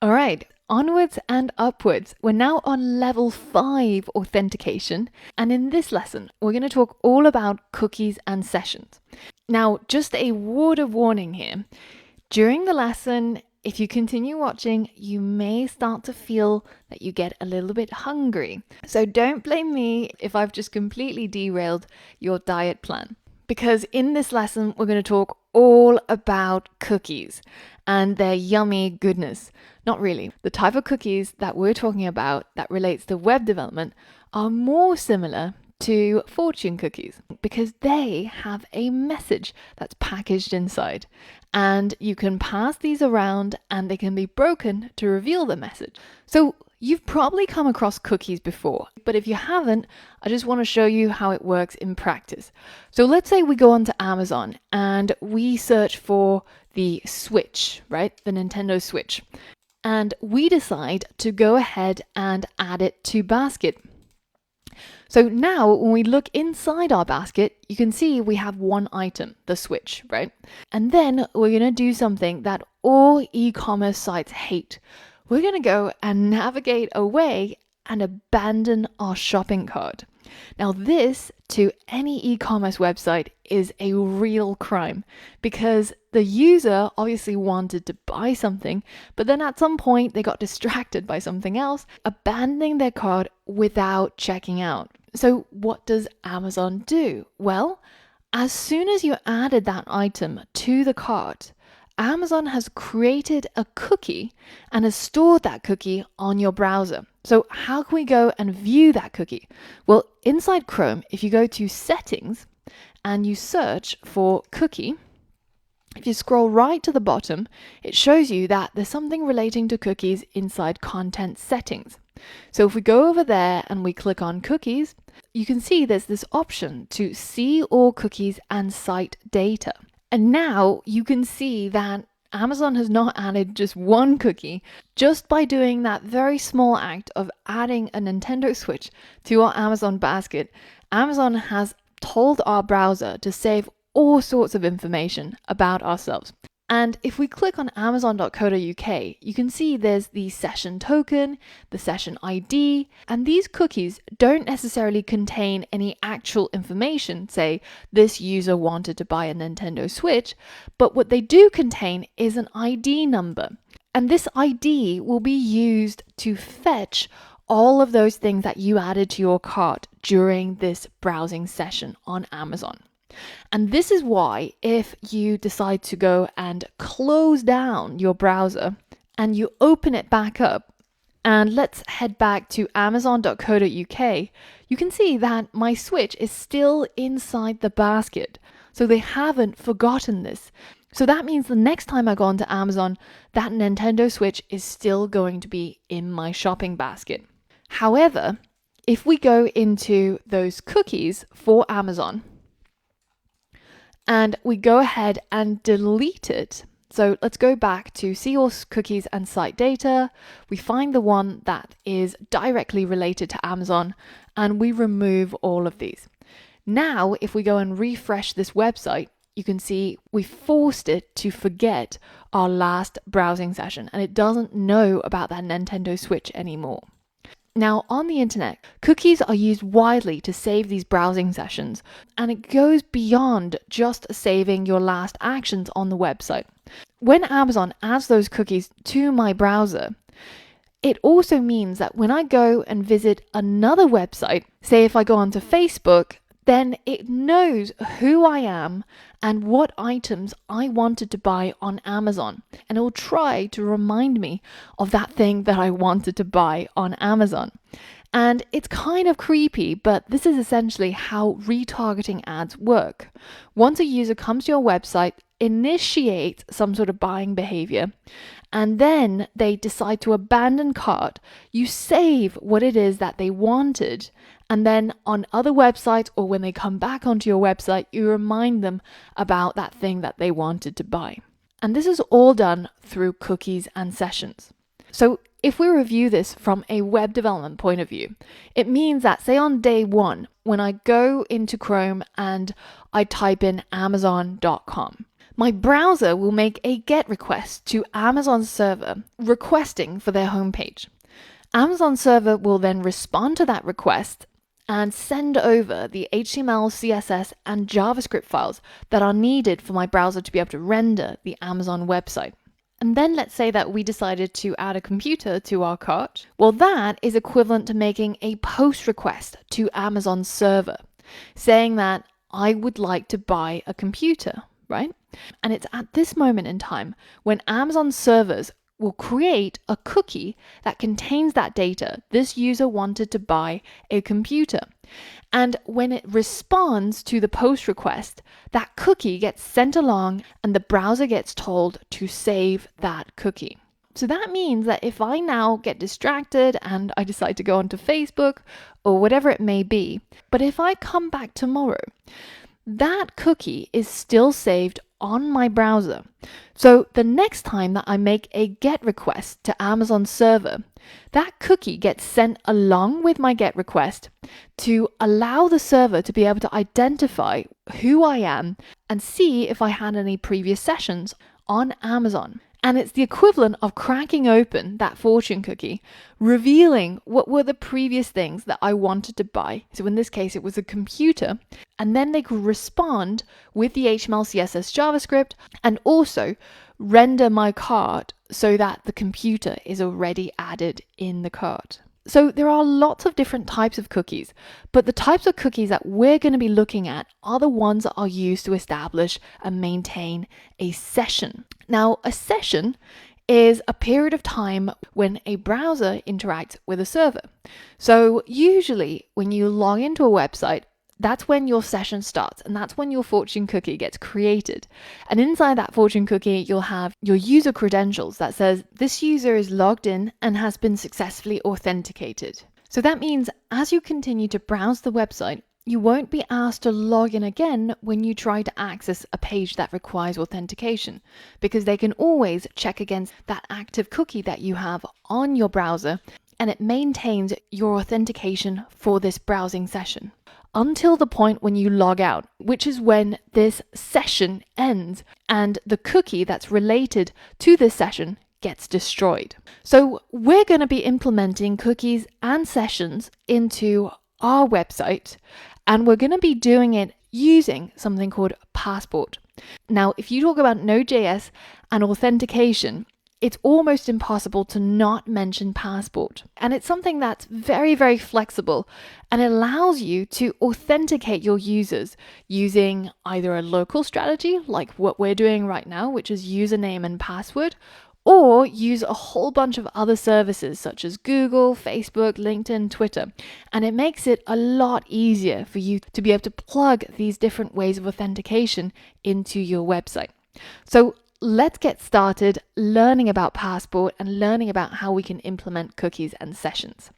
All right, onwards and upwards. We're now on level 5 authentication. And in this lesson, we're going to talk all about cookies and sessions. Now, just a word of warning here. During the lesson, if you continue watching, you may start to feel that you get a little bit hungry. So don't blame me if I've just completely derailed your diet plan. Because in this lesson, we're going to talk all about cookies and their yummy goodness. Not really. The type of cookies that we're talking about that relates to web development are more similar to fortune cookies because they have a message that's packaged inside. And you can pass these around and they can be broken to reveal the message. So you've probably come across cookies before, but if you haven't, I just want to show you how it works in practice. So let's say we go onto Amazon and we search for the Switch, right? The Nintendo Switch. And we decide to go ahead and add it to basket. So now when we look inside our basket, you can see we have one item, the Switch, right? And then we're going to do something that all e-commerce sites hate. We're going to go and navigate away and abandon our shopping cart. Now this, to any e-commerce website, is a real crime because the user obviously wanted to buy something, but then at some point they got distracted by something else, abandoning their cart without checking out. So what does Amazon do? Well, as soon as you added that item to the cart, Amazon has created a cookie and has stored that cookie on your browser. So how can we go and view that cookie? Well, inside Chrome, if you go to settings and you search for cookie, if you scroll right to the bottom, it shows you that there's something relating to cookies inside content settings. So if we go over there and we click on cookies, you can see there's this option to see all cookies and site data. And now you can see that Amazon has not added just one cookie. Just by doing that very small act of adding a Nintendo Switch to our Amazon basket, Amazon has told our browser to save all sorts of information about ourselves. And if we click on amazon.co.uk, you can see there's the session token, the session ID, and these cookies don't necessarily contain any actual information, say this user wanted to buy a Nintendo Switch, but what they do contain is an ID number. And this ID will be used to fetch all of those things that you added to your cart during this browsing session on Amazon. And this is why if you decide to go and close down your browser and you open it back up, and let's head back to amazon.co.uk, you can see that my Switch is still inside the basket. So they haven't forgotten this. So that means the next time I go onto Amazon, that Nintendo Switch is still going to be in my shopping basket. However, if we go into those cookies for Amazon, and we go ahead and delete it. So let's go back to see all cookies and site data. We find the one that is directly related to Amazon and we remove all of these. Now, if we go and refresh this website, you can see we forced it to forget our last browsing session and it doesn't know about that Nintendo Switch anymore. Now, on the internet, cookies are used widely to save these browsing sessions, and it goes beyond just saving your last actions on the website. When Amazon adds those cookies to my browser, it also means that when I go and visit another website, say if I go onto Facebook, then it knows who I am and what items I wanted to buy on Amazon. And it will try to remind me of that thing that I wanted to buy on Amazon. And it's kind of creepy, but this is essentially how retargeting ads work. Once a user comes to your website, initiates some sort of buying behavior, and then they decide to abandon cart, you save what it is that they wanted. And then on other websites or when they come back onto your website, you remind them about that thing that they wanted to buy. And this is all done through cookies and sessions. So if we review this from a web development point of view, it means that say on day one, when I go into Chrome and I type in amazon.com, My browser will make a GET request to Amazon server requesting for their homepage. Amazon server will then respond to that request and send over the HTML, CSS, and JavaScript files that are needed for my browser to be able to render the Amazon website. And then let's say that we decided to add a computer to our cart. Well, that is equivalent to making a post request to Amazon server, saying that I would like to buy a computer, right? And it's at this moment in time when Amazon servers will create a cookie that contains that data. This user wanted to buy a computer. And when it responds to the post request, that cookie gets sent along and the browser gets told to save that cookie. So that means that if I now get distracted and I decide to go onto Facebook or whatever it may be, but if I come back tomorrow, that cookie is still saved on my browser. So the next time that I make a GET request to Amazon server, that cookie gets sent along with my GET request to allow the server to be able to identify who I am and see if I had any previous sessions on Amazon. And it's the equivalent of cracking open that fortune cookie, revealing what were the previous things that I wanted to buy. So in this case, it was a computer. And then they could respond with the HTML, CSS, JavaScript, and also render my cart so that the computer is already added in the cart. So there are lots of different types of cookies, but the types of cookies that we're going to be looking at are the ones that are used to establish and maintain a session. Now, a session is a period of time when a browser interacts with a server. So usually when you log into a website, that's when your session starts, and that's when your fortune cookie gets created. And inside that fortune cookie, you'll have your user credentials that says this user is logged in and has been successfully authenticated. So that means as you continue to browse the website, you won't be asked to log in again when you try to access a page that requires authentication, because they can always check against that active cookie that you have on your browser, and it maintains your authentication for this browsing session until the point when you log out, which is when this session ends and the cookie that's related to this session gets destroyed. So we're going to be implementing cookies and sessions into our website, and we're going to be doing it using something called Passport. Now, if you talk about Node.js and authentication, it's almost impossible to not mention Passport. And it's something that's very, very flexible, and it allows you to authenticate your users using either a local strategy, like what we're doing right now, which is username and password, or use a whole bunch of other services such as Google, Facebook, LinkedIn, Twitter. And it makes it a lot easier for you to be able to plug these different ways of authentication into your website. So let's get started learning about Passport and learning about how we can implement cookies and sessions.